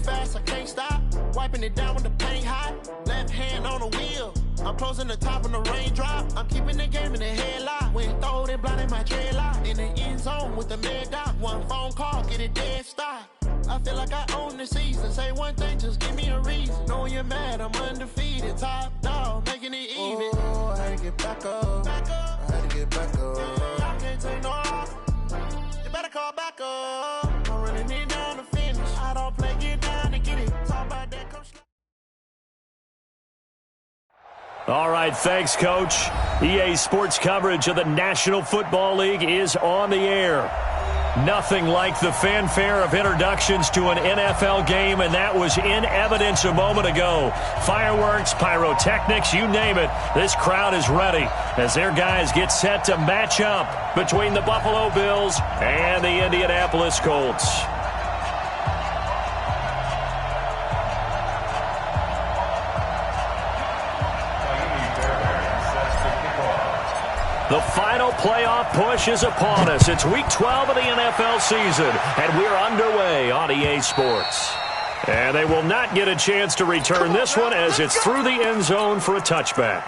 fast, I can't stop. Wiping it down when the paint hot. Left hand on the wheel. I'm closing the top on the raindrop. I'm keeping the game in the headlock. When throwed and blinded my dreadlock. In the end zone with the mad dot. One phone call, get it dead stop. I feel like I own the season. Say one thing, just give me a reason. Knowing you're mad, I'm undefeated. Top dog, making it even. Oh, I had to get back up. I had to get back up. Yeah, I can't take no off. You better call back up. I'm running it down to finish. I don't play, get down and get it. Talk about that, coach. All right, thanks, Coach. EA Sports coverage of the National Football League is on the air. Nothing like the fanfare of introductions to an NFL game, and that was in evidence a moment ago. Fireworks, pyrotechnics, you name it. This crowd is ready as their guys get set to match up between the Buffalo Bills and the Indianapolis Colts. The final playoff push is upon us. It's Week 12 of the NFL season, and we're underway on EA Sports. And they will not get a chance to return this one as it's through the end zone for a touchback.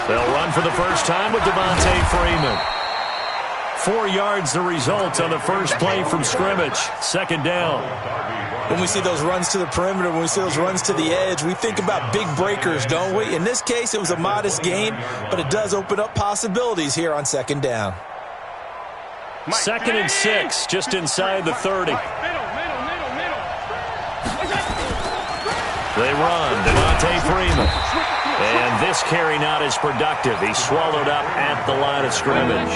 They'll run for the first time with Devontae Freeman. 4 yards the result on the first play from scrimmage. Second down. When we see those runs to the perimeter, when we see those runs to the edge, we think about big breakers, don't we? In this case, it was a modest gain, but it does open up possibilities here on second down. 2nd and 6, just inside the 30. They run, Devontae Freeman. And this carry not as productive. He's swallowed up at the line of scrimmage.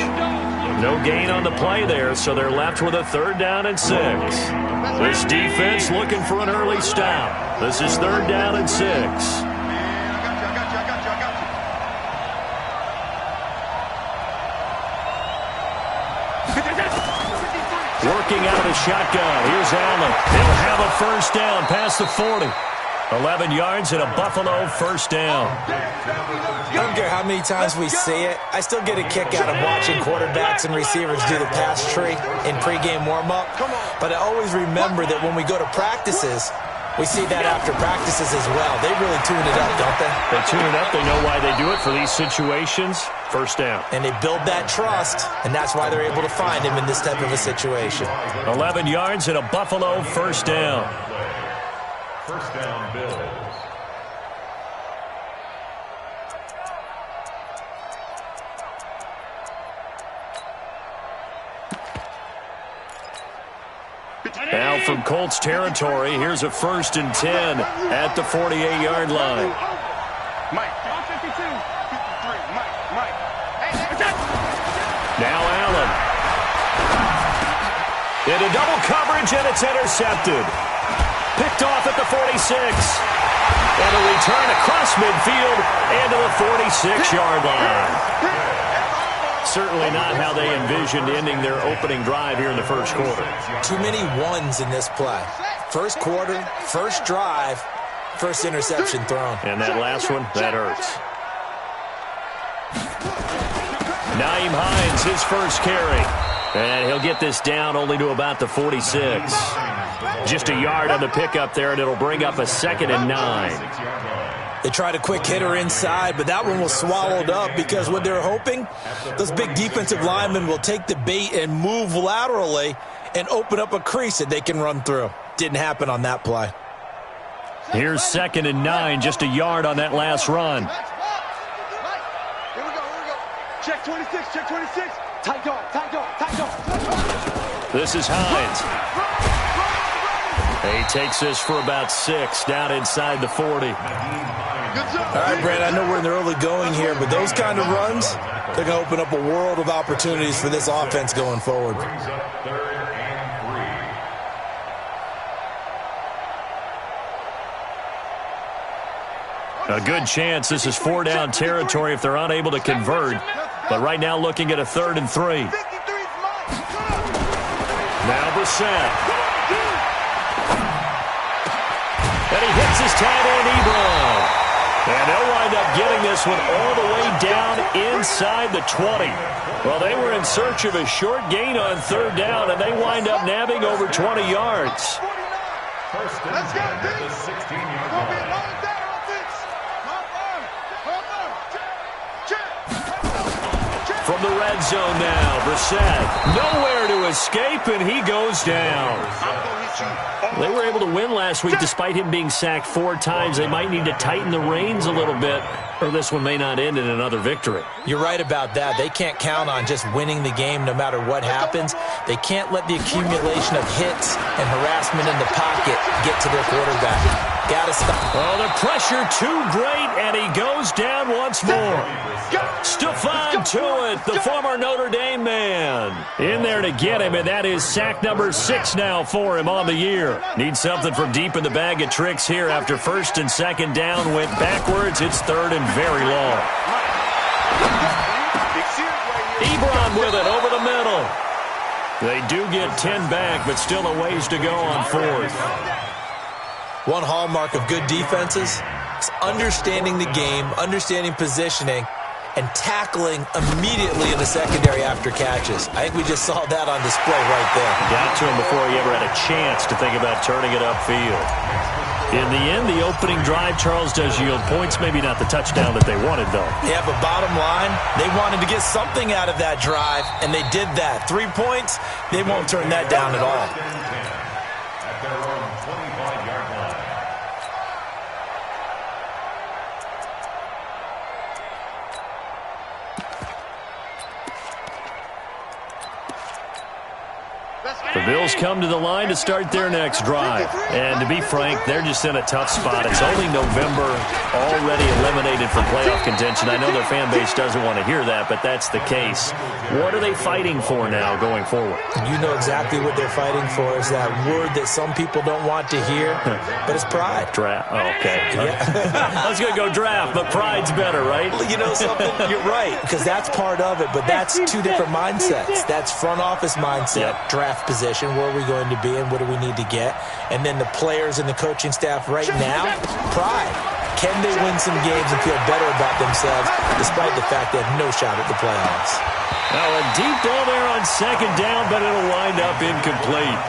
No gain on the play there, so they're left with a 3rd down and 6. This defense looking for an early stop. This is 3rd down and 6. Working out of the shotgun. Here's Allen. He'll have a first down past the 40. 11 yards and a Buffalo first down. I don't care how many times we see it. I still get a kick out of watching quarterbacks and receivers do the pass tree in pregame warm-up. But I always remember that when we go to practices, we see that after practices as well. They really tune it up, don't they? They tune it up. They know why they do it for these situations. First down. And they build that trust, and that's why they're able to find him in this type of a situation. 11 yards and a Buffalo first down. First down, Bills. Now from Colts territory, here's a 1st and 10 at the 48-yard line. Now Allen. Into double coverage, and it's intercepted. Picked off at the 46. And a return across midfield and to the 46-yard line. Certainly not how they envisioned ending their opening drive here in the first quarter. Too many ones in this play. First quarter, first drive, first interception thrown. And that last one, that hurts. Nyheim Hines, his first carry. And he'll get this down only to about the 46. Just a yard on the pickup there, and it'll bring up a 2nd and 9. They tried a quick hitter inside, but that one was swallowed up because what they're hoping, those big defensive linemen will take the bait and move laterally and open up a crease that they can run through. Didn't happen on that play. Here's 2nd and 9, just a yard on that last run. Here we go. Check 26, check 26. Tight guard. This is Hines. He takes this for about 6 down inside the 40. All right, Brad, I know we're in the early going here, but those kind of runs, they're going to open up a world of opportunities for this offense going forward. Brings up 3rd and 3. A good chance this is 4-down territory if they're unable to convert. But right now looking at a 3rd and 3. Now Brissett. And he hits his tight end, Ebron. And they'll wind up getting this one all the way down inside the 20. Well, they were in search of a short gain on 3rd down, and they wind up nabbing over 20 yards. First and 10 at the 16-yard line. From the red zone now, Brissett nowhere to escape, and he goes down. They were able to win last week despite him being sacked 4 times. They might need to tighten the reins a little bit, or this one may not end in another victory. You're right about that. They can't count on just winning the game no matter what happens. They can't let the accumulation of hits and harassment in the pocket get to their quarterback. Got to stop. Oh, the pressure too great, and he goes down once more. Stephon Tuitt, the former Notre Dame man, in there to get him, and that is sack number 6 now for him on the year. Needs something from deep in the bag of tricks here after 1st and 2nd down went backwards. It's 3rd and very long. Ebron with it over the middle. They do get 10 back, but still a ways to go on 4th. One hallmark of good defenses is understanding the game, understanding positioning, and tackling immediately in the secondary after catches. I think we just saw that on display right there. Got to him before he ever had a chance to think about turning it upfield. In the end, the opening drive, Charles, does yield points. Maybe not the touchdown that they wanted, though. Yeah, but bottom line, they wanted to get something out of that drive, and they did that. 3 points, they won't turn that down at all. At their own 25-yard line. The Bills come to the line to start their next drive. And to be frank, they're just in a tough spot. It's only November, already eliminated from playoff contention. I know their fan base doesn't want to hear that, but that's the case. What are they fighting for now going forward? You know exactly what they're fighting for. Is that word that some people don't want to hear, but it's pride. Draft. Oh, okay. Yeah. I was going to go draft, but pride's better, right? You know something? You're right, because that's part of it, but that's 2 different mindsets. That's front office mindset, draft position, where are we going to be and what do we need to get? And then the players and the coaching staff right now, pride. Can they win some games and feel better about themselves despite the fact they have no shot at the playoffs? Now a deep ball there on 2nd down, but it'll wind up incomplete.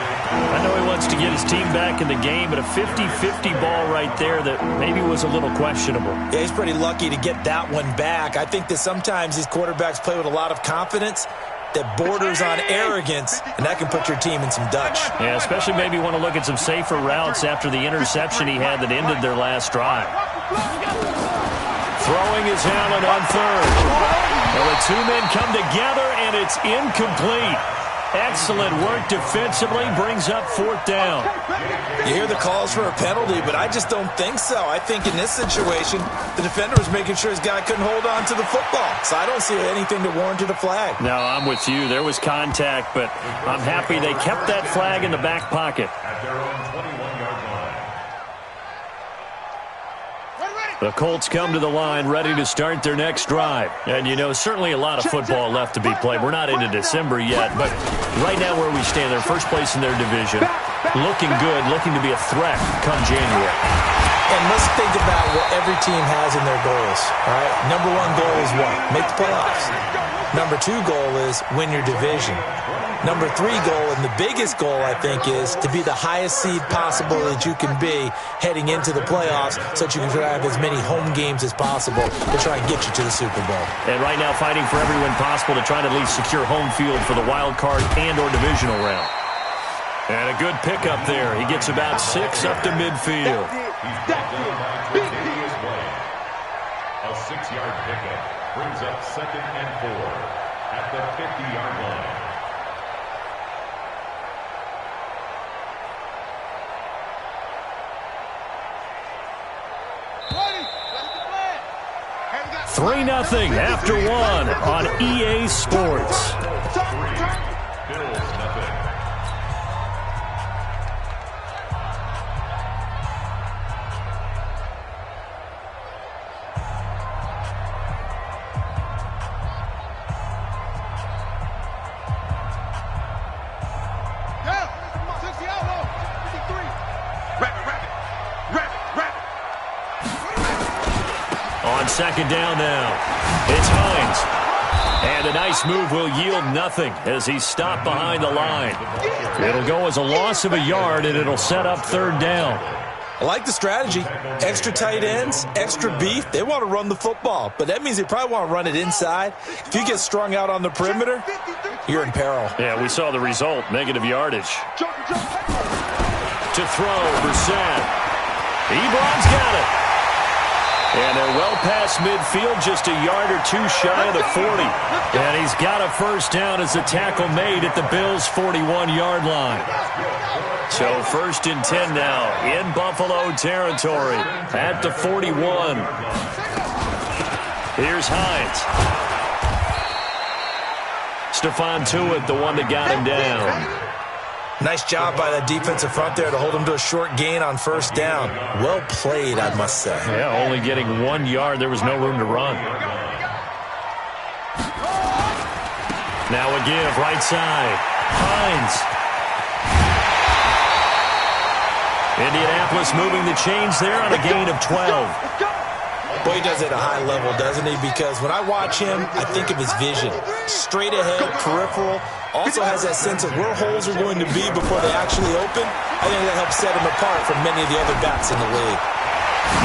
I know he wants to get his team back in the game, but a 50-50 ball right there that maybe was a little questionable. Yeah, he's pretty lucky to get that one back. I think that sometimes these quarterbacks play with a lot of confidence that borders on arrogance, and that can put your team in some Dutch. Yeah, especially maybe want to look at some safer routes after the interception he had that ended their last drive. Throwing is Allen on 3rd. Well, the 2 men come together, and it's incomplete. Excellent work defensively, brings up 4th down. You hear the calls for a penalty, but I just don't think so. I think in this situation, the defender was making sure his guy couldn't hold on to the football. So I don't see anything to warrant a flag. No, I'm with you. There was contact, but I'm happy they kept that flag in the back pocket. At their own 21-yard line. The Colts come to the line ready to start their next drive. And, you know, certainly a lot of football left to be played. We're not into December yet, but right now where we stand, they're first place in their division. Looking good, looking to be a threat come January. And let's think about what every team has in their goals, all right? Number 1 goal is what? Make the playoffs. Number 2 goal is win your division. Number 3 goal, and the biggest goal, I think, is to be the highest seed possible that you can be heading into the playoffs so that you can have as many home games as possible to try and get you to the Super Bowl. And right now fighting for every win possible to try to at least secure home field for the wild card and or divisional round. And a good pickup there. He gets about 6 up to midfield. He's brought down by 2 his way. A 6-yard pickup brings up 2nd and 4 at the 50-yard line. 3-0 after one on EA Sports. On second down now, it's Hines. And a nice move will yield nothing as he's stopped behind the line. It'll go as a loss of a yard, and it'll set up third down. I like the strategy. Extra tight ends, extra beef. They want to run the football, but that means they probably want to run it inside. If you get strung out on the perimeter, you're in peril. Yeah, we saw the result, negative yardage. To throw, Brissett. Ebron's got it. And they're well past midfield, just a yard or two shy of the 40. And he's got a first down as the tackle made at the Bills' 41-yard line. So 1st and 10 now in Buffalo territory at the 41. Here's Hines. Stephon Tuitt, the one that got him down. Nice job by that defensive front there to hold him to a short gain on first down. Well played, I must say. Yeah, only getting 1 yard. There was no room to run. Now a give, right side. Hines. Indianapolis moving the chains there on a gain of 12. Boy, he does it at a high level, doesn't he? Because when I watch him, I think of his vision. Straight ahead, peripheral. Also has that sense of where holes are going to be before they actually open. I think that helps set him apart from many of the other backs in the league.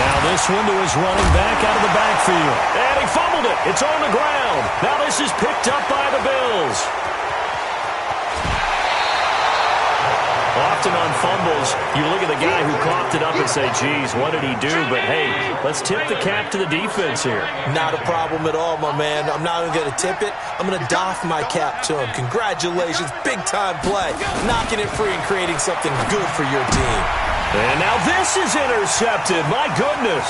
Now this window is running back out of the backfield. And he fumbled it. It's on the ground. Now this is picked up by the Bills. Often on fumbles, you look at the guy who coughed it up and say, geez, what did he do? But, hey, let's tip the cap to the defense here. Not a problem at all, my man. I'm not even going to tip it. I'm going to doff my cap to him. Congratulations. Big-time play. Knocking it free and creating something good for your team. And now this is intercepted. My goodness.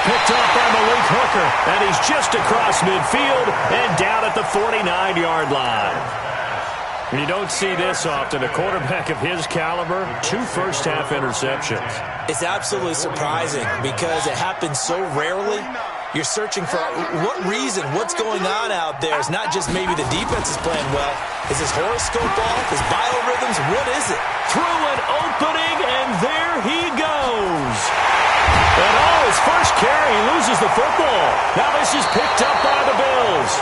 Picked up by Malik Hooker. And he's just across midfield and down at the 49-yard line. You don't see this often. A quarterback of his caliber, 2 first-half interceptions. It's absolutely surprising because it happens so rarely. You're searching for what reason, what's going on out there. It's not just maybe the defense is playing well. Is his horoscope off? His biorhythms? What is it? Through an opening, and there he goes. And his first carry, he loses the football. Now this is picked up by the Bills.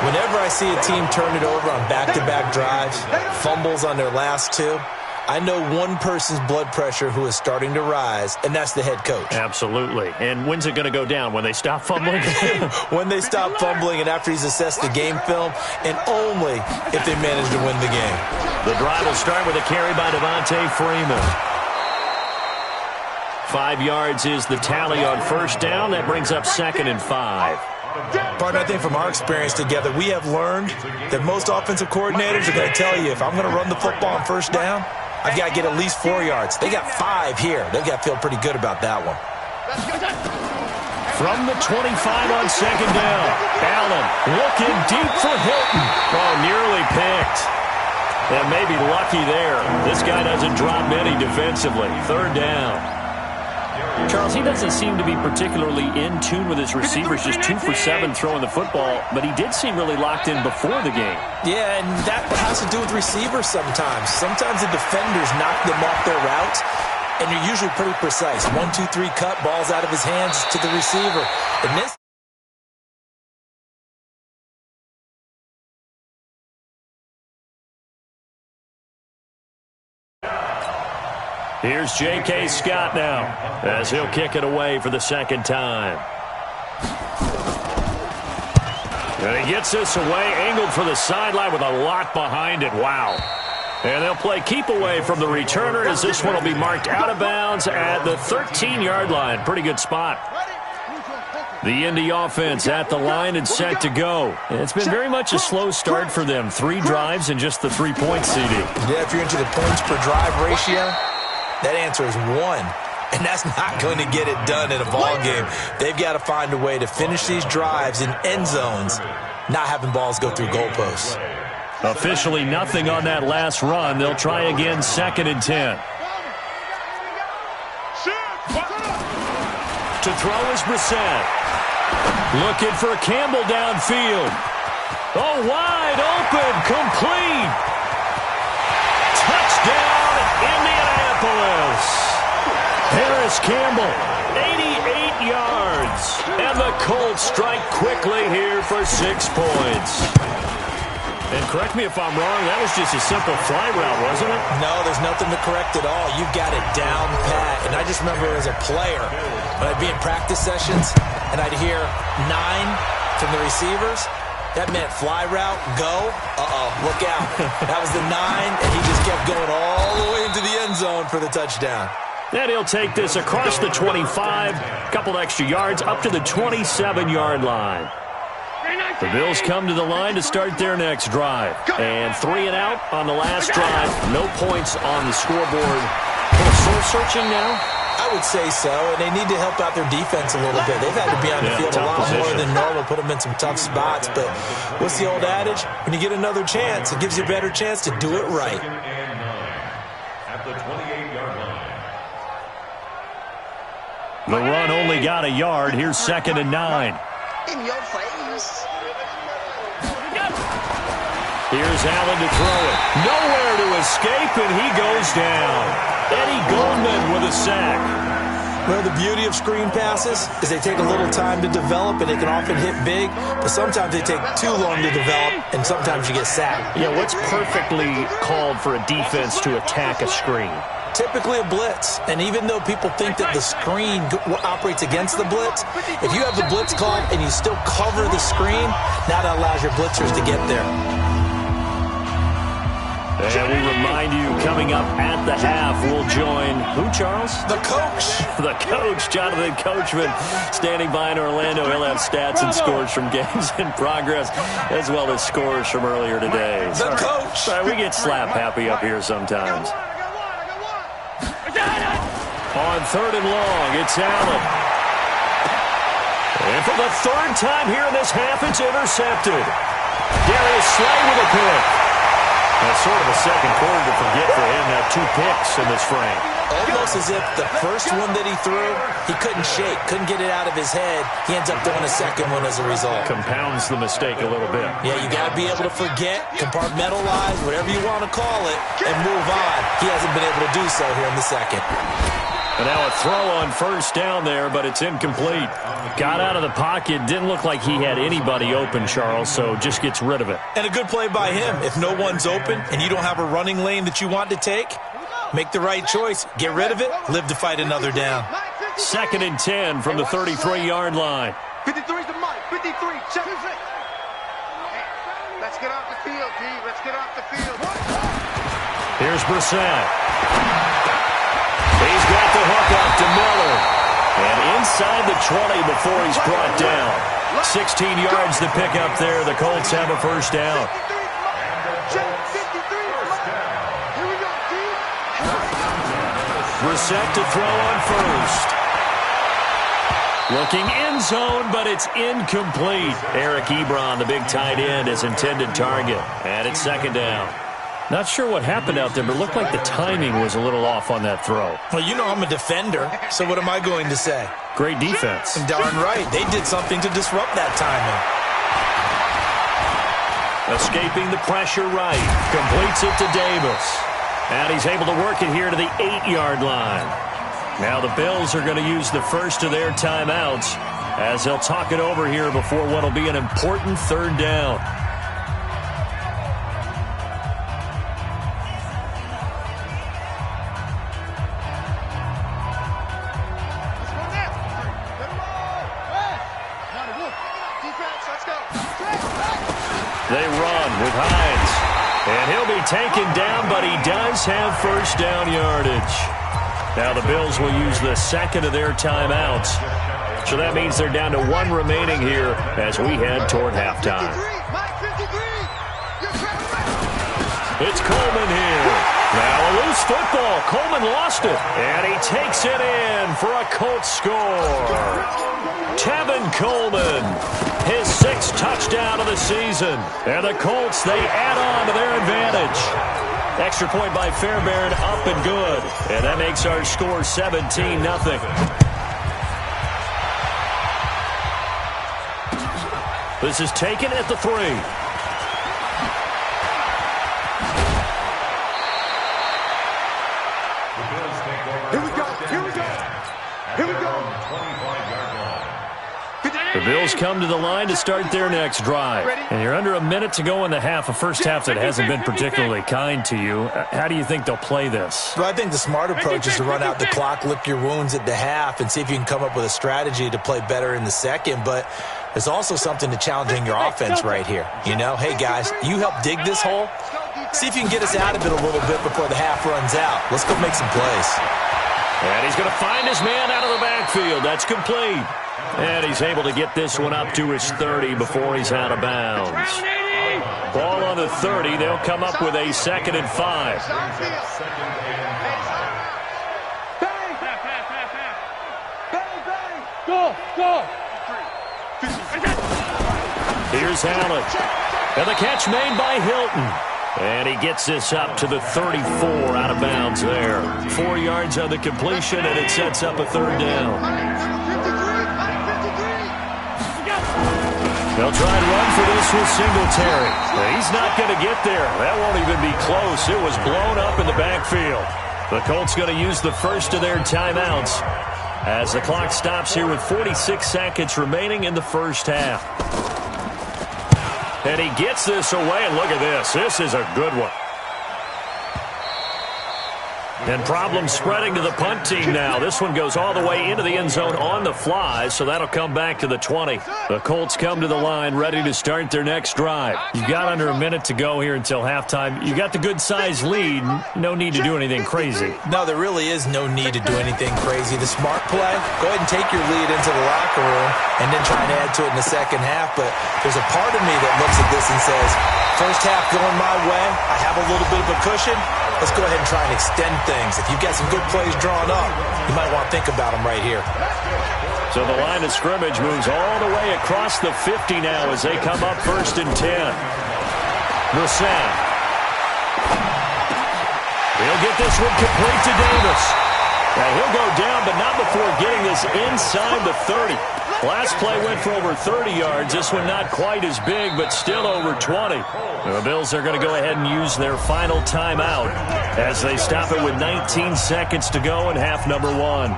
Whenever I see a team turn it over on back-to-back drives, fumbles on their last 2, I know one person's blood pressure who is starting to rise, and that's the head coach. Absolutely. And when's it going to go down? When they stop fumbling? When they stop fumbling and after he's assessed the game film, and only if they manage to win the game. The drive will start with a carry by Devontae Freeman. 5 yards is the tally on first down. That brings up 2nd and 5. Partner, I think from our experience together, we have learned that most offensive coordinators are going to tell you, if I'm going to run the football on first down, I've got to get at least 4 yards. They got 5 here. They've got to feel pretty good about that one. From the 25 on second down, Allen looking deep for Hilton. Oh, nearly picked. And maybe lucky there. This guy doesn't drop many defensively. Third down. Charles, he doesn't seem to be particularly in tune with his receivers, just 2 for 7 throwing the football, but he did seem really locked in before the game. Yeah, and that has to do with receivers sometimes. Sometimes the defenders knock them off their routes, and they're usually pretty precise. 1, 2, 3 cut, balls out of his hands to the receiver. And this Here's J.K. Scott now as he'll kick it away for the second time. And he gets this away, angled for the sideline with a lot behind it. Wow. And they'll play keep away from the returner as this one will be marked out of bounds at the 13-yard line. Pretty good spot. The Indy offense at the line and set to go. It's been very much a slow start for them. 3 drives and just the 3-point CD. Yeah, if you're into the points per drive ratio, that answer is 1. and that's not going to get it done in a ball game. They've got to find a way to finish these drives in end zones, not having balls go through goalposts. Officially nothing on that last run. They'll try again, 2nd and 10. To throw is Brissett. Looking for Campbell downfield. Oh, wide open, complete. Touchdown, Indianapolis. Harris Campbell, 88 yards. And the Colts strike quickly here for 6 points. And correct me if I'm wrong, that was just a simple fly route, wasn't it? No, there's nothing to correct at all. You've got it down pat. And I just remember as a player, when I'd be in practice sessions, and I'd hear 9 from the receivers, that meant fly route, go, look out. That was the 9, and he just kept going all the way into the end zone for the touchdown. And he'll take this across the 25, a couple extra yards, up to the 27-yard line. The Bills come to the line to start their next drive. And 3 and out on the last drive. No points on the scoreboard. A little soul-searching now? I would say so, and they need to help out their defense a little bit. They've had to be on the field a lot more than normal, put them in some tough spots. But what's the old adage? When you get another chance, it gives you a better chance to do it right. At the 28-yard line. The run only got a yard. Here's 2nd and 9. In your face. Here's Allen to throw it. Nowhere to escape, and he goes down. Eddie Goldman with a sack. Well, the beauty of screen passes is they take a little time to develop, and they can often hit big, but sometimes they take too long to develop, and sometimes you get sacked. Yeah, what's perfectly called for a defense to attack a screen? Typically a blitz, and even though people think that the screen operates against the blitz, if you have the blitz called and you still cover the screen, now that allows your blitzers to get there. And we remind you, coming up at the half, we'll join who, Charles? The coach. The coach, Jonathan Coachman, standing by in Orlando. He'll have stats and scores from games in progress, as well as scores from earlier today. The coach. Sorry, we get slap happy up here sometimes. On 3rd and long, it's Allen. And for the 3rd time here in this half, it's intercepted. Darius Slay with a pick. That's sort of a second quarter to forget for him. Now 2 picks in this frame. Almost as if the first one that he threw, he couldn't shake, couldn't get it out of his head. He ends up throwing a second one as a result. Compounds the mistake a little bit. Yeah, you got to be able to forget, compartmentalize, whatever you want to call it, and move on. He hasn't been able to do so here in the second. And now a throw on 1st down there, but it's incomplete. Got out of the pocket. Didn't look like he had anybody open, Charles, so just gets rid of it. And a good play by him. If no one's open and you don't have a running lane that you want to take, make the right choice. Get rid of it. Live to fight another down. 2nd and 10 from the 33-yard line. 53's the mic. 53. Check it. Let's get off the field, G. Let's get off the field. Here's Brissett. He's got the hook up to Miller. And inside the 20 before he's brought down. 16 yards to pick up there. The Colts have a 1st down. Brissett to throw on 1st. Looking end zone, but it's incomplete. Eric Ebron, the big tight end, is intended target. And it's 2nd down. Not sure what happened out there, but it looked like the timing was a little off on that throw. Well, you know I'm a defender, so what am I going to say? Great defense. And darn right, they did something to disrupt that timing. Escaping the pressure right. Completes it to Davis. And he's able to work it here to the 8-yard line. Now the Bills are going to use the first of their timeouts as they'll talk it over here before what will be an important 3rd down. They run with Hines. And he'll be taken down, but he does have 1st down yardage. Now the Bills will use the 2nd of their timeouts. So that means they're down to 1 remaining here as we head toward halftime. It's Coleman here. Now a loose football. Coleman lost it. And he takes it in for a Colts score. Tevin Coleman, his 6th touchdown of the season. And the Colts, they add on to their advantage. Extra point by Fairbairn, up and good. And that makes our score 17-0. This is taken at the 3. Here we go. Here we go. Here we go. The Bills come to the line to start their next drive. And you're under a minute to go in the half, a first half that hasn't been particularly kind to you. How do you think they'll play this? Well, I think the smart approach is to run out the clock, lick your wounds at the half, and see if you can come up with a strategy to play better in the second. But there's also something to challenging your offense right here. You know, hey, guys, you help dig this hole. See if you can get us out of it a little bit before the half runs out. Let's go make some plays. And he's going to find his man out of the backfield. That's complete. And he's able to get this one up to his 30 before he's out of bounds. Ball on the 30. They'll come up with a 2nd and 5. Go. Here's Allen. And the catch made by Hilton. And he gets this up to the 34 out of bounds there. 4 yards on the completion, and it sets up a 3rd down. They'll try and run for this with Singletary. He's not going to get there. That won't even be close. It was blown up in the backfield. The Colts going to use the first of their timeouts as the clock stops here with 46 seconds remaining in the first half. And he gets this away, and look at this. This is a good one. And problems spreading to the punt team now. This one goes all the way into the end zone on the fly, so that'll come back to the 20. The Colts come to the line ready to start their next drive. You've got under a minute to go here until halftime. You got the good-sized lead. No need to do anything crazy. No, there really is no need to do anything crazy. The smart play, go ahead and take your lead into the locker room and then try and add to it in the second half. But there's a part of me that looks at this and says, first half going my way, I have a little bit of a cushion. Let's go ahead and try and extend things. If you've got some good plays drawn up, you might want to think about them right here. So the line of scrimmage moves all the way across the 50 now as they come up 1st and 10. Brissett. He'll get this one complete to Davis. Now he'll go down, but not before getting this inside the 30. Last play went for over 30 yards. This one not quite as big, but still over 20. The Bills are going to go ahead and use their final timeout as they stop it with 19 seconds to go in half number 1.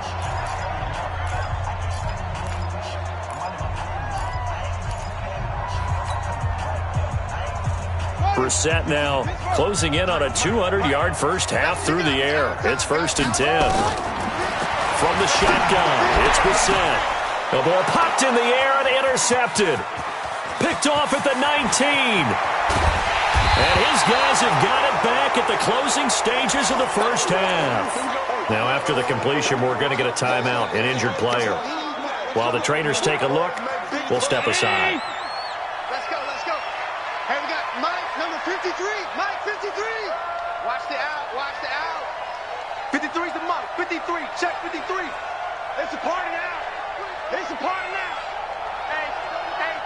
Brissett now closing in on a 200-yard first half through the air. It's 1st and 10. From the shotgun, it's Brissett. The ball popped in the air and intercepted. Picked off at the 19. And his guys have got it back at the closing stages of the first half. Now after the completion, we're going to get a timeout, an injured player. While the trainers take a look, we'll step aside. Let's go. Hey, we got Mike, number 53. Mike, 53. Watch the out. 53 is the Mike. 53, check 53. It's a party now. Hey,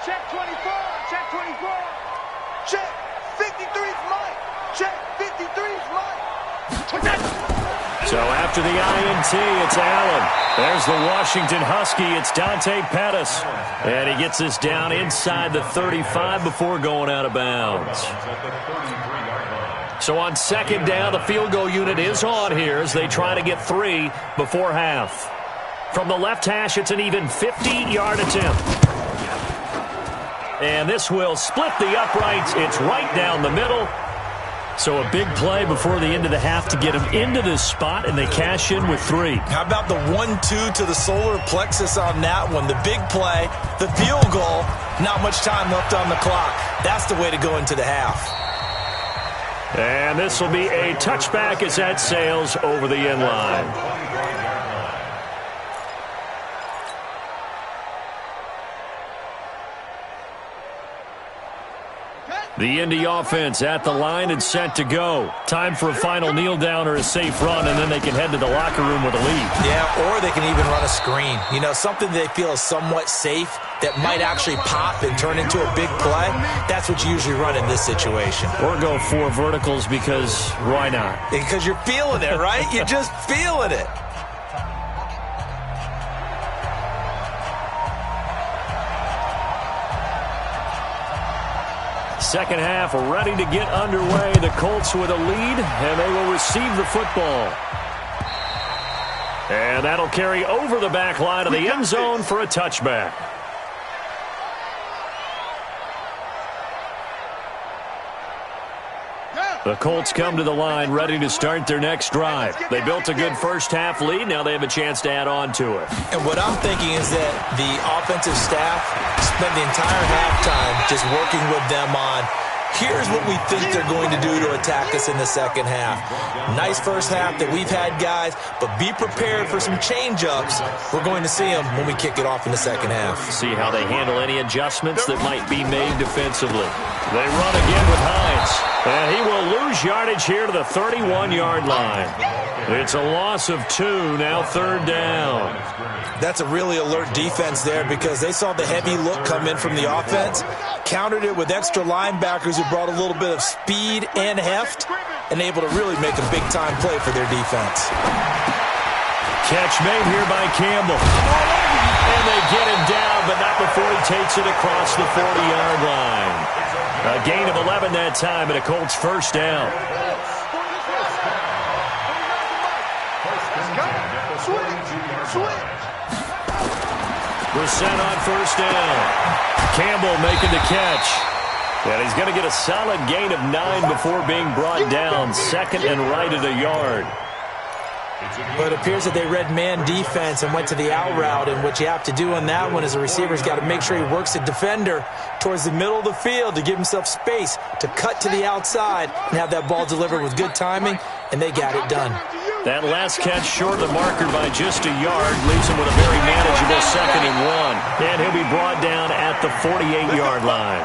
check 24. Check 53's Mike. Check 53's Mike. So after the INT, it's Allen. There's the Washington Husky. It's Dante Pettis. And he gets this down inside the 35 before going out of bounds. So on 2nd down, the field goal unit is on here as they try to get 3 before half. From the left hash, it's an even 50-yard attempt. And this will split the uprights. It's right down the middle. So a big play before the end of the half to get them into this spot, and they cash in with 3. How about the 1-2 to the solar plexus on that one? The big play, the field goal, not much time left on the clock. That's the way to go into the half. And this will be a touchback as that sails over the end line. The Indy offense at the line and set to go. Time for a final kneel down or a safe run, and then they can head to the locker room with a lead. Yeah, or they can even run a screen. You know, something they feel is somewhat safe that might actually pop and turn into a big play. That's what you usually run in this situation. Or go 4 verticals because why not? Because you're feeling it, right? You're just feeling it. Second half ready to get underway. The Colts with a lead, and they will receive the football. And that'll carry over the back line of the end zone for a touchback. The Colts come to the line ready to start their next drive. They built a good first half lead. Now they have a chance to add on to it. And what I'm thinking is that the offensive staff spent the entire halftime just working with them on, here's what we think they're going to do to attack us in the second half. Nice first half that we've had, guys, but be prepared for some change-ups. We're going to see them when we kick it off in the second half. See how they handle any adjustments that might be made defensively. They run again with Hines, and he will lose yardage here to the 31-yard line. It's a loss of 2, now third down. That's a really alert defense there because they saw the heavy look come in from the offense, countered it with extra linebackers who brought a little bit of speed and heft, and able to really make a big-time play for their defense. Catch made here by Campbell. And they get him down, but not before he takes it across the 40-yard line. A gain of 11 that time, and a Colts first down. Brissett on first down. Campbell making the catch. And he's going to get a solid gain of 9 before being brought down. Second and right at a yard. But it appears that they read man defense and went to the out route, and what you have to do on that one is a receiver's got to make sure he works the defender towards the middle of the field to give himself space to cut to the outside and have that ball delivered with good timing, and they got it done. That last catch short of the marker by just a yard leaves him with a very manageable second and 1. And he'll be brought down at the 48-yard line.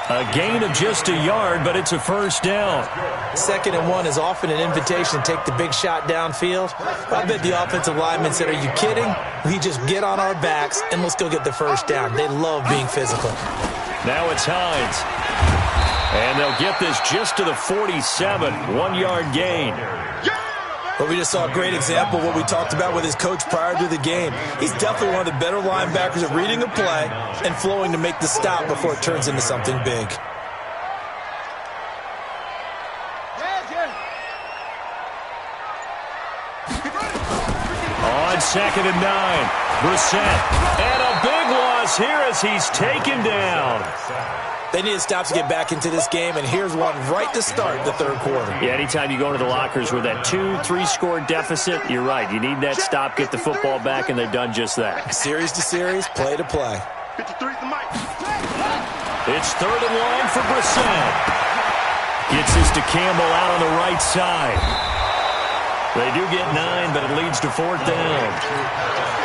A gain of just a yard, but it's a first down. Second and 1 is often an invitation to take the big shot downfield. I bet the offensive lineman said, are you kidding? We just get on our backs and let's go get the first down. They love being physical. Now it's Hines. And they'll get this just to the 47, 1-yard gain. But we just saw a great example of what we talked about with his coach prior to the game. He's definitely one of the better linebackers at reading a play and flowing to make the stop before it turns into something big. On second and 9, Brissett. And a big loss here as he's taken down. They need to stop to get back into this game, and here's one right to start the third quarter. Yeah, anytime you go into the lockers with that 2-3 score deficit, you're right. You need that stop, get the football back, and they've done just that. Series to series, play to play. 53 to Mike. It's third and long for Brissett. Gets this to Campbell out on the right side. They do get 9, but it leads to fourth down.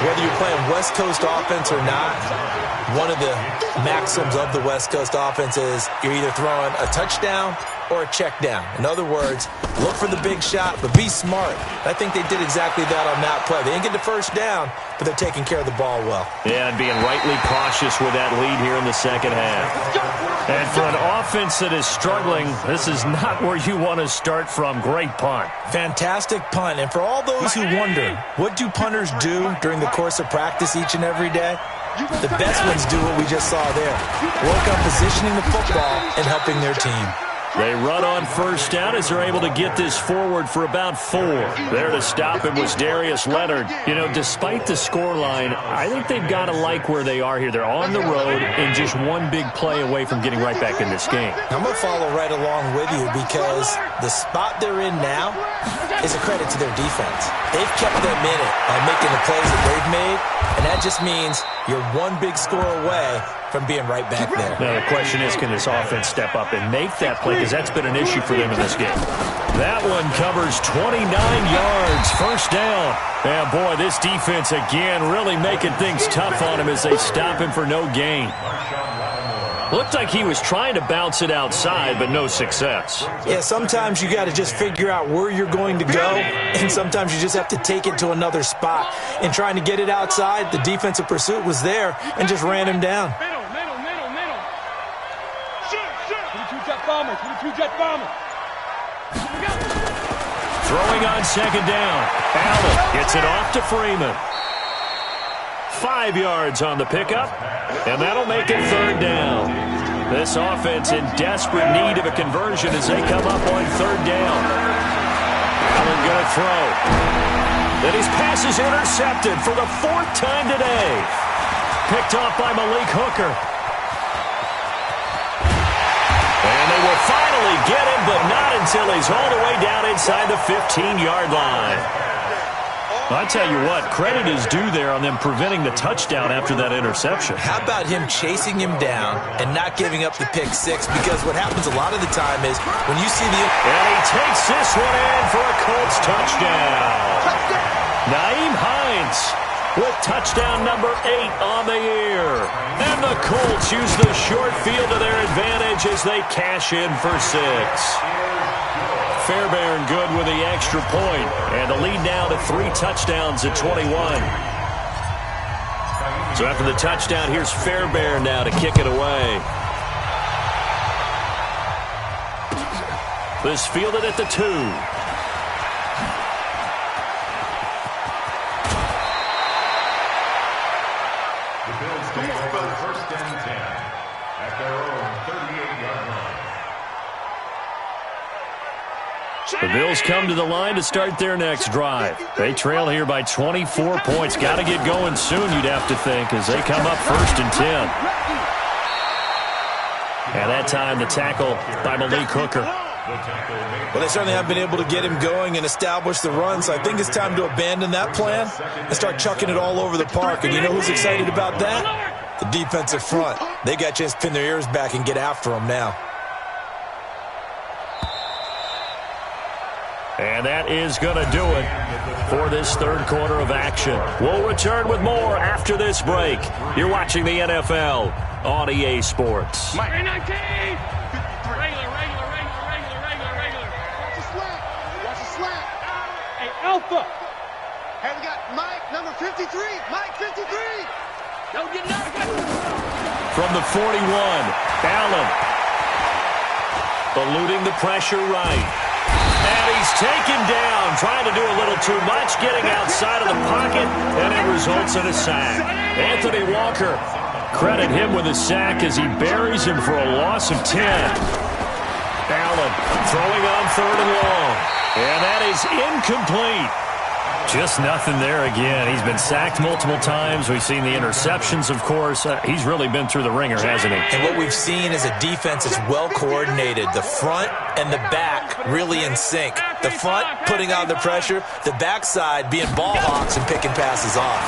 Whether you're playing West Coast offense or not, one of the maxims of the West Coast offense is you're either throwing a touchdown or a check down. In other words, look for the big shot, but be smart. I think they did exactly that on that play. They didn't get the first down, but they're taking care of the ball well. Yeah, and being rightly cautious with that lead here in the second half. And for an offense that is struggling, this is not where you want to start from. Great punt. Fantastic punt. And for all those who wonder, what do punters do during the course of practice each and every day? The best ones do what we just saw there. Work on positioning the football and helping their team. They run on first down as they're able to get this forward for about 4. There to stop him was Darius Leonard. You know, despite the scoreline, I think they've got to like where they are here. They're on the road and just one big play away from getting right back in this game. I'm going to follow right along with you because the spot they're in now is a credit to their defense. They've kept them in it by making the plays that they've made, and that just means you're one big score away from being right back there. Now the question is, can this offense step up and make that play? Because that's been an issue for them in this game. That one covers 29 yards. First down. And boy, this defense again really making things tough on him as they stop him for no gain. Looked like he was trying to bounce it outside, but no success. Yeah, sometimes you got to just figure out where you're going to go, and sometimes you just have to take it to another spot. In trying to get it outside, the defensive pursuit was there and just ran him down. Middle. Shoot. 22 jet bomber. Throwing on second down. Allen gets it off to Freeman. 5 yards on the pickup, and that'll make it third down. This offense in desperate need of a conversion as they come up on third down. Allen going to throw. Then his pass is intercepted for the 4th time today. Picked off by Malik Hooker. And they will finally get him, but not until he's all the way down inside the 15-yard line. I tell you what, credit is due there on them preventing the touchdown after that interception. How about him chasing him down and not giving up the pick six? Because what happens a lot of the time is when you see the... And he takes this one in for a Colts touchdown. Naeem Hines with touchdown number 8 on the year. And the Colts use the short field to their advantage as they cash in for 6. Fairbairn good with the extra point, and the lead now to 3 touchdowns at 21. So after the touchdown, here's Fairbairn now to kick it away. This fielded at the 2. The Bills take over first and 10 at their own 38-yard line. The Bills come to the line to start their next drive. They trail here by 24 points. Got to get going soon, you'd have to think, as they come up first and 10. And that time, the tackle by Malik Hooker. Well, they certainly have been able to get him going and establish the run, so I think it's time to abandon that plan and start chucking it all over the park. And you know who's excited about that? The defensive front. They got a chance to pin their ears back and get after him now. And that is going to do it for this third quarter of action. We'll return with more after this break. You're watching the NFL on EA Sports. Mike. 19. Regular. Watch the slant. Hey, Alpha. Hey, we got Mike, number 53. Mike, 53. Don't get nothing. From the 41, Allen. Eluding the pressure right. And he's taken down, trying to do a little too much, getting outside of the pocket, and it results in a sack. Anthony Walker, credit him with a sack as he buries him for a loss of 10. Allen throwing on third and long, and that is incomplete. Just nothing there again. He's been sacked multiple times. We've seen the interceptions, of course. He's really been through the ringer, hasn't he? And what we've seen is a defense that's well coordinated. The front and the back really in sync. The front putting on the pressure, the backside being ball hawks and picking passes off.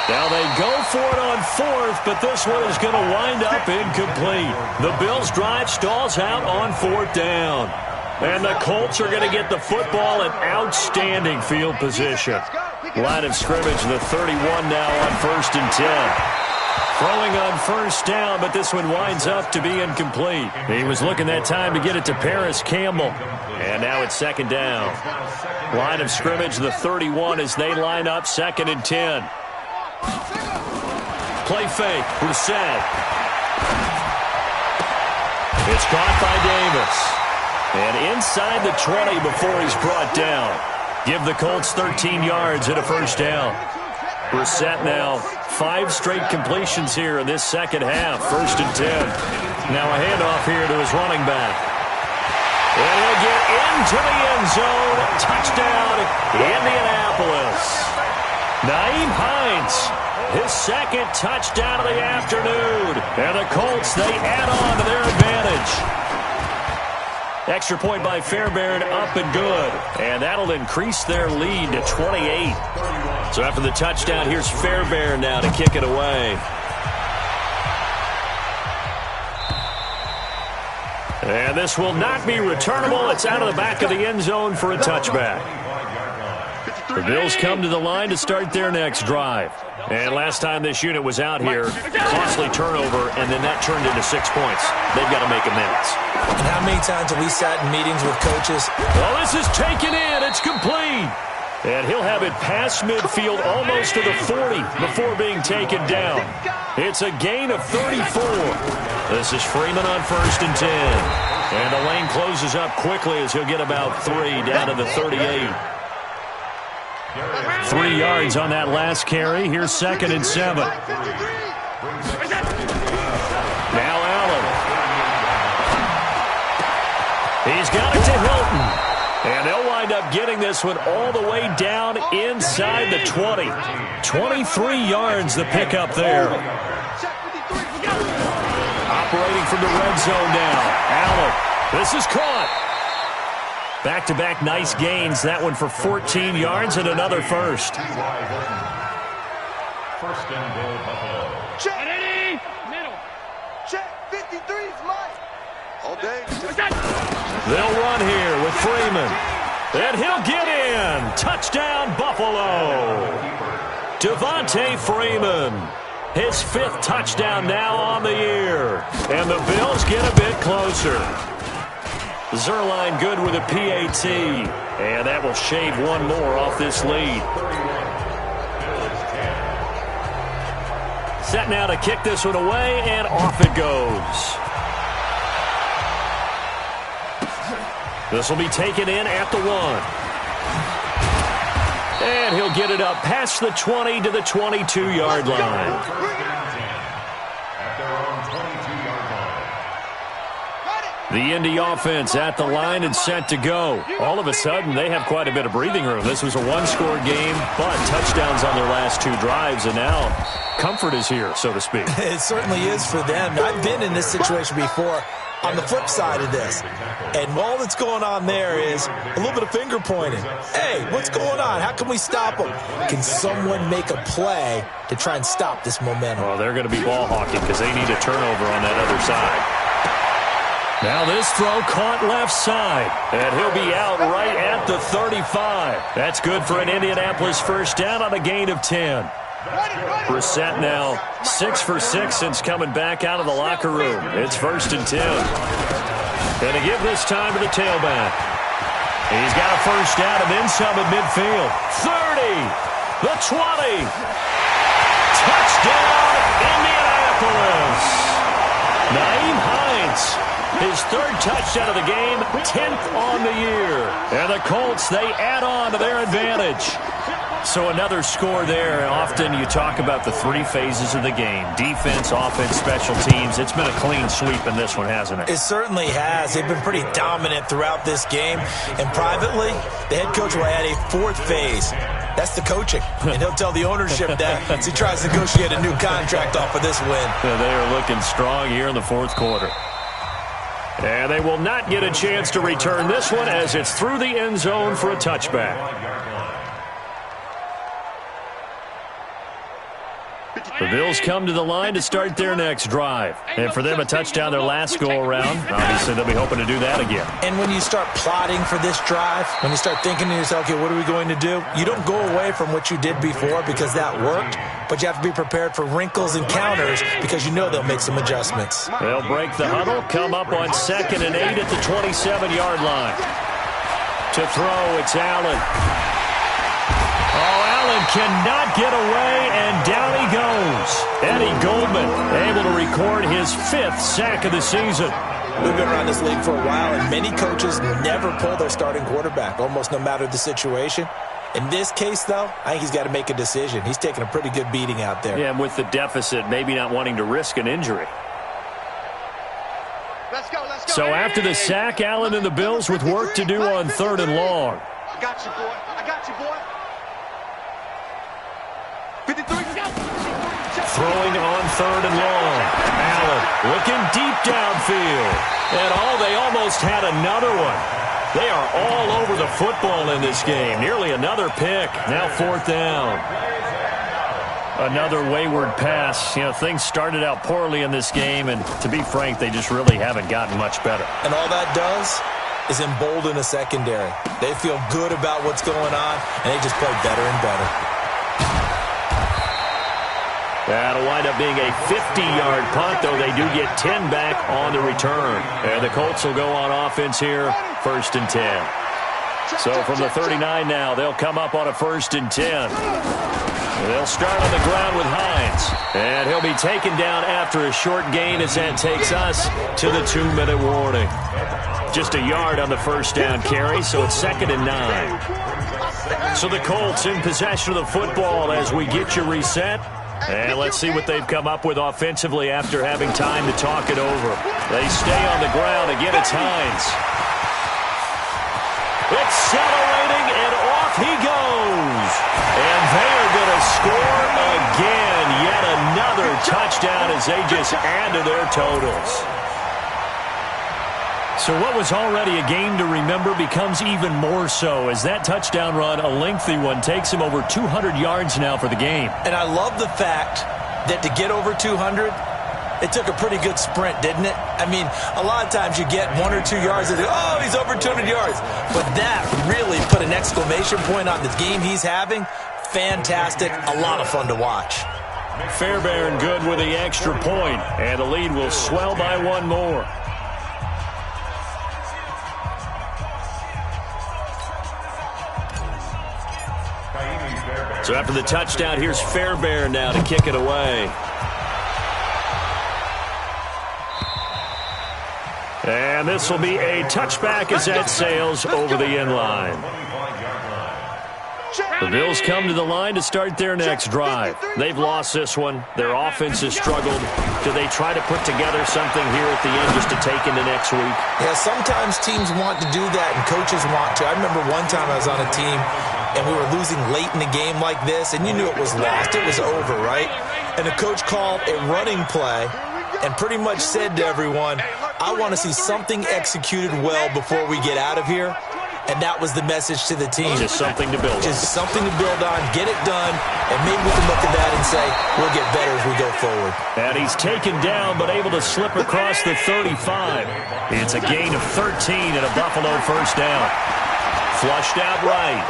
Now they go for it on 4th, but this one is going to wind up incomplete. The Bills' drive stalls out on 4th down. And the Colts are going to get the football in outstanding field position. Line of scrimmage, the 31 now on 1st and 10. Throwing on first down, but this one winds up to be incomplete. He was looking that time to get it to Paris Campbell. And now it's 2nd down. Line of scrimmage, the 31 as they line up 2nd and 10. Play fake, Brissett. It's caught by Davis. And inside the 20 before he's brought down. Give the Colts 13 yards and a first down. Brissett now 5 straight completions here in this second half. 1st and 10. Now a handoff here to his running back. And he'll get into the end zone. Touchdown, Indianapolis. Naeem Hines, his 2nd touchdown of the afternoon. And the Colts, they add on to their advantage. Extra point by Fairbairn, up and good. And that'll increase their lead to 28. So after the touchdown, here's Fairbairn now to kick it away. And this will not be returnable. It's out of the back of the end zone for a touchback. The Bills come to the line to start their next drive. And last time this unit was out here, costly turnover, and then that turned into 6 points. They've got to make amends. And how many times have we sat in meetings with coaches? Well, this is taken in. It's complete. And he'll have it past midfield almost to the 40 before being taken down. It's a gain of 34. This is Freeman on 1st and 10. And the lane closes up quickly as he'll get about 3 down to the 38. 3 yards on that last carry. Here's 2nd and 7. Now Allen. He's got it to Hilton. And they'll wind up getting this one all the way down inside the 20. 23 yards the pickup there. Operating from the red zone now. Allen. This is caught. Back-to-back nice gains. That one for 14 yards and another first. First and goal, Buffalo. Check. Middle. Check. 53's Mike. All day. They'll run here with Freeman. And he'll get in. Touchdown, Buffalo. Devontae Freeman. His 5th touchdown now on the year. And the Bills get a bit closer. Zerline good with a PAT. And that will shave one more off this lead. Set now to kick this one away, and off it goes. This will be taken in at the 1. And he'll get it up past the 20 to the 22-yard line. The Indy offense at the line and set to go. All of a sudden, they have quite a bit of breathing room. This was a one-score game, but touchdowns on their last 2 drives, and now comfort is here, so to speak. It certainly is for them. I've been in this situation before on the flip side of this. And all that's going on there is a little bit of finger pointing. Hey, what's going on? How can we stop them? Can someone make a play to try and stop this momentum? Well, they're going to be ball hawking because they need a turnover on that other side. Now this throw caught left side, and he'll be out right at the 35. That's good for an Indianapolis first down on a gain of 10. Brissett now 6 for 6 since coming back out of the locker room. It's 1st and 10. And to give this time to the tailback. He's got a first down and then some at midfield. 30, the 20. Touchdown, Indianapolis. Naeem Hines. His 3rd touchdown of the game, 10th on the year. And the Colts, they add on to their advantage. So another score there. Often you talk about the 3 phases of the game. Defense, offense, special teams. It's been a clean sweep in this one, hasn't it? It certainly has. They've been pretty dominant throughout this game. And privately, the head coach will add a 4th phase. That's the coaching. And he'll tell the ownership that as he tries to negotiate a new contract off of this win. They are looking strong here in the 4th quarter. And they will not get a chance to return this one as it's through the end zone for a touchback. The Bills come to the line to start their next drive. And for them, a touchdown their last go-around. Obviously, they'll be hoping to do that again. And when you start plotting for this drive, when you start thinking to yourself, okay, what are we going to do? You don't go away from what you did before because that worked, but you have to be prepared for wrinkles and counters because you know they'll make some adjustments. They'll break the huddle, come up on 2nd and 8 at the 27-yard line. To throw, it's Allen. Oh, Allen cannot get away, and down he goes. Eddie Goldman able to record his 5th sack of the season. We've been around this league for a while, and many coaches never pull their starting quarterback, almost no matter the situation. In this case, though, I think he's got to make a decision. He's taking a pretty good beating out there. Yeah, and with the deficit, maybe not wanting to risk an injury. Let's go, let's go. So after the sack, Allen and the Bills with work to do on 3rd and long. I got you, boy. I got you, boy. 53. Throwing on 3rd and long. Allen looking deep downfield. And they almost had another one. They are all over the football in this game. Nearly another pick. Now 4th down. Another wayward pass. You know, things started out poorly in this game, and to be frank, they just really haven't gotten much better. And all that does, is embolden the secondary. They feel good about what's going on, and they just play better and better. That'll wind up being a 50-yard punt, though they do get 10 back on the return. And the Colts will go on offense here, 1st and 10. So from the 39 now, they'll come up on a 1st and 10. They'll start on the ground with Hines. And he'll be taken down after a short gain as that takes us to the 2-minute warning. Just a yard on the 1st down carry, so it's 2nd and 9. So the Colts in possession of the football as we get you reset. And let's see what they've come up with offensively after having time to talk it over. They stay on the ground. Again, it's Hines. Accelerating, and off he goes. And they are going to score again. Yet another touchdown as they just add to their totals. So what was already a game to remember becomes even more so as that touchdown run, a lengthy one, takes him over 200 yards now for the game. And I love the fact that to get over 200, it took a pretty good sprint, didn't it? I mean, a lot of times you get 1 or 2 yards and oh, he's over 200 yards. But that really put an exclamation point on the game he's having. Fantastic. A lot of fun to watch. Fairbairn good with the extra point, and the lead will swell by 1 more. So after the touchdown, here's Fairbairn now to kick it away. And this will be a touchback as that sails over the end line. The Bills come to the line to start their next drive. They've lost this one. Their offense has struggled. Do they try to put together something here at the end just to take into next week? Yeah, sometimes teams want to do that and coaches want to. I remember one time I was on a team and we were losing late in the game like this, and you knew it was lost. It was over, right? And the coach called a running play and pretty much said to everyone, I want to see something executed well before we get out of here. And that was the message to the team. Just something to build on. Just something to build on, get it done, and maybe we can look at that and say, we'll get better as we go forward. And he's taken down, but able to slip across the 35. It's a gain of 13 and a Buffalo 1st down. Flushed out right.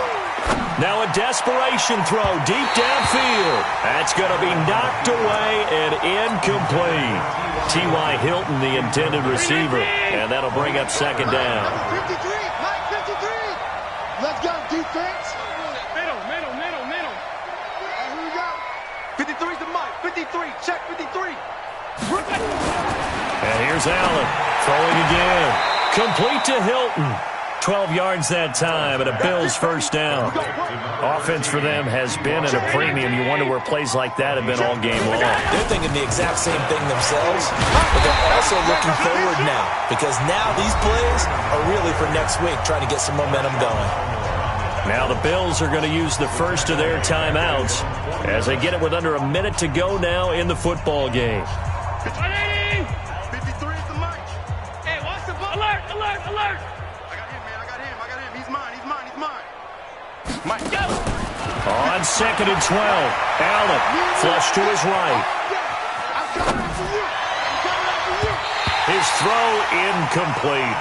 Now a desperation throw deep downfield. That's going to be knocked away and incomplete. T.Y. Hilton, the intended receiver, and that'll bring up 2nd down. 53, Mike 53. Let's go, defense. Middle. Here we go. 53 is the Mike. 53, check 53. And here's Allen throwing again. Complete to Hilton. 12 yards that time, and a Bills 1st down. Offense for them has been at a premium. You wonder where plays like that have been all game long. They're thinking the exact same thing themselves, but they're also looking forward now, because now these plays are really for next week, trying to get some momentum going. Now the Bills are going to use the first of their timeouts as they get it with under a minute to go now in the football game. 53 is the Mike. Hey, watch the ball. Alert. Mike, go! On 2nd and 12, Allen flush to his right. His throw incomplete.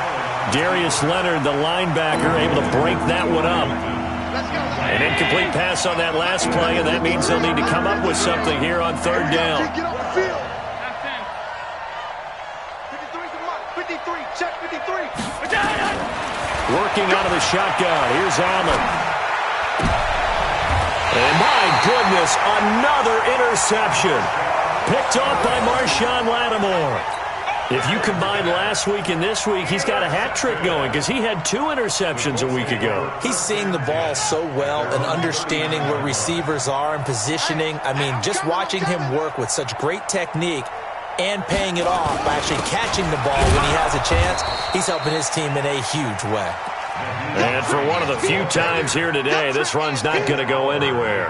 Darius Leonard, the linebacker, able to break that one up. An incomplete pass on that last play, and that means they'll need to come up with something here on 3rd down. 53, check 53. Working out of the shotgun. Here's Allen. And my goodness, another interception. Picked off by Marshawn Lattimore. If you combine last week and this week, he's got a hat trick going because he had 2 interceptions a week ago. He's seeing the ball so well and understanding where receivers are and positioning. I mean, just watching him work with such great technique and paying it off by actually catching the ball when he has a chance, he's helping his team in a huge way. And for one of the few times here today, this run's not going to go anywhere.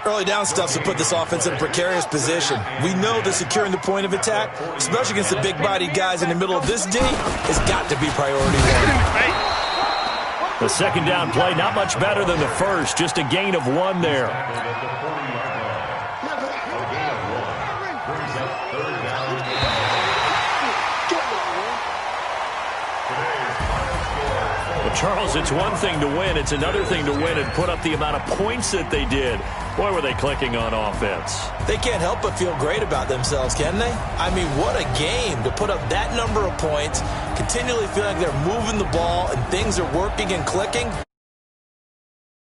Early down stuff to put this offense in a precarious position. We know that securing the point of attack, especially against the big-bodied guys in the middle of this D, has got to be priority 1. The 2nd down play, not much better than the first, just a gain of 1 there. Well, Charles, it's one thing to win. It's another thing to win and put up the amount of points that they did. Boy, were they clicking on offense. They can't help but feel great about themselves, can they? I mean, what a game to put up that number of points, continually feeling like they're moving the ball and things are working and clicking.